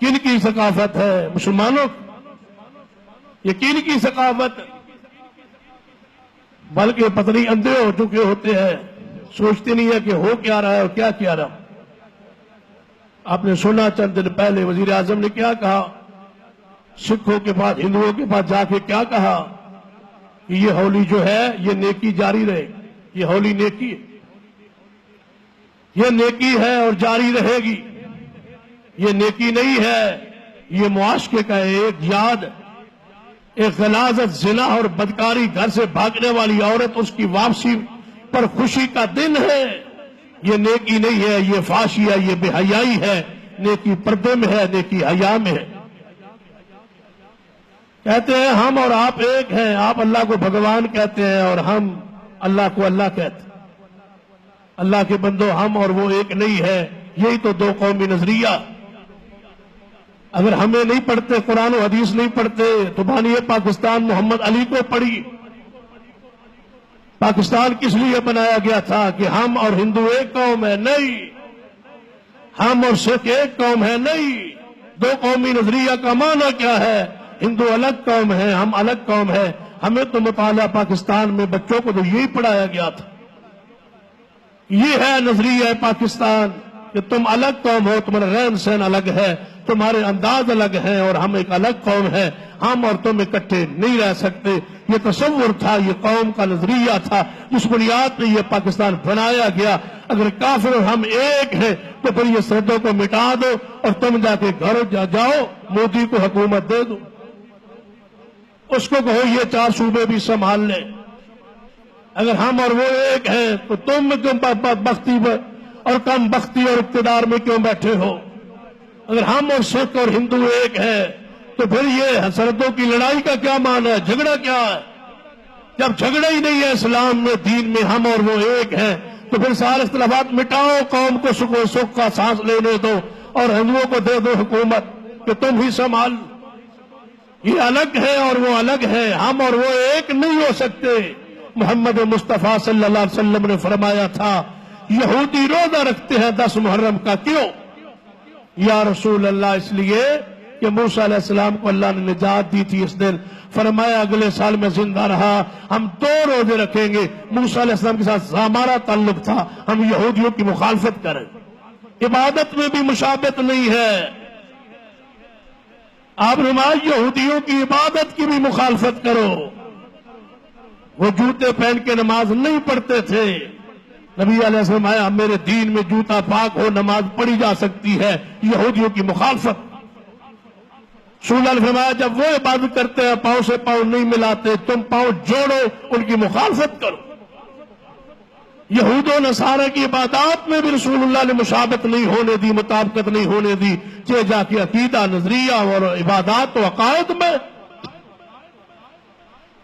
کن کی ثقافت ہے؟ مسلمانوں کی؟ یہ کن کی ثقافت؟ بلکہ پتہ نہیں اندھے ہو چکے ہوتے ہیں، سوچتے نہیں ہے کہ ہو کیا رہا ہے اور کیا کیا رہا۔ آپ نے سنا چند دن پہلے وزیر اعظم نے کیا کہا، سکھوں کے پاس ہندوؤں کے پاس جا کے کیا کہا کہ یہ ہولی جو ہے یہ نیکی جاری رہے، یہ ہولی نیکی ہے، یہ نیکی ہے اور جاری رہے گی، یہ نیکی نہیں ہے، یہ معاشقے کا ایک یاد، ایک غلاظت، زنا اور بدکاری، گھر سے بھاگنے والی عورت اس کی واپسی پر خوشی کا دن ہے، یہ نیکی نہیں ہے، یہ فحاشی ہے، یہ بے حیائی ہے، نیکی پردے میں ہے، نیکی حیا میں ہے۔ کہتے ہیں ہم اور آپ ایک ہیں، آپ اللہ کو بھگوان کہتے ہیں اور ہم اللہ کو اللہ کہتے ہیں۔ اللہ کے بندو، ہم اور وہ ایک نہیں ہے، یہی تو دو قومی نظریہ۔ اگر ہمیں نہیں پڑھتے، قرآن و حدیث نہیں پڑھتے تو بانی پاکستان محمد علی کو پڑھی۔ پاکستان کس لیے بنایا گیا تھا؟ کہ ہم اور ہندو ایک قوم ہے؟ نہیں۔ ہم اور سکھ ایک قوم ہے؟ نہیں۔ دو قومی نظریہ کا معنی کیا ہے؟ ہندو الگ قوم ہے، ہم الگ قوم ہے۔ ہمیں تو مطالعہ پاکستان میں بچوں کو تو یہی پڑھایا گیا تھا۔ یہ ہے نظریہ پاکستان کہ تم الگ قوم ہو، تمہارا رہن سہن الگ ہے، تمہارے انداز الگ ہیں اور ہم ایک الگ قوم ہے، ہم اور تم اکٹھے نہیں رہ سکتے۔ یہ تصور تھا، یہ قوم کا نظریہ تھا، جس بنیاد پہ یہ پاکستان بنایا گیا۔ اگر کافر اور ہم ایک ہیں تو پھر یہ سرحدوں کو مٹا دو اور تم جا کے گھر جاؤ، مودی کو حکومت دے دو، اس کو کہو یہ 4 صوبے بھی سنبھال لے۔ اگر ہم اور وہ ایک ہیں تو تم کیوں بدبختی اور کم بختی اور اقتدار میں کیوں بیٹھے ہو؟ اگر ہم اور سکھ اور ہندو ایک ہیں تو پھر یہ سرحدوں کی لڑائی کا کیا معنی ہے؟ جھگڑا کیا ہے؟ جب جھگڑا ہی نہیں ہے اسلام میں، دین میں، ہم اور وہ ایک ہیں، تو پھر سارے اختلافات مٹاؤ، قوم کو سکھ کا سانس لینے دو اور ہندوؤں کو دے دو حکومت کہ تم ہی سنبھال۔ یہ الگ ہے اور وہ الگ ہے، ہم اور وہ ایک نہیں ہو سکتے۔ محمد مصطفیٰ صلی اللہ علیہ وسلم نے فرمایا تھا، یہودی روزہ رکھتے ہیں 10 محرم کا، کیوں؟ یا رسول اللہ، اس لیے کہ موسیٰ علیہ السلام کو اللہ نے نجات دی تھی اس دن۔ فرمایا اگلے سال میں زندہ رہا، ہم 2 روزے رکھیں گے۔ موسیٰ علیہ السلام کے ساتھ ہمارا تعلق تھا، ہم یہودیوں کی مخالفت کریں۔ عبادت میں بھی مشابہت نہیں ہے۔ آپ نماز یہودیوں کی عبادت کی بھی مخالفت کرو۔ وہ جوتے پہن کے نماز نہیں پڑھتے تھے۔ نبی علیہ السلام آیا، میرے دین میں جوتا پاک ہو نماز پڑھی جا سکتی ہے، یہودیوں کی مخالفت۔ رسول اللہ نے فرمایا جب وہ عبادت کرتے ہیں پاؤں سے پاؤں نہیں ملاتے، تم پاؤں جوڑو، ان کی مخالفت کرو۔ یہود و نصارہ کی عبادات میں بھی رسول اللہ نے مشابہت نہیں ہونے دی، مطابقت نہیں ہونے دی، چاہے جا کے عقیدہ، نظریہ اور عبادات و عقائد میں۔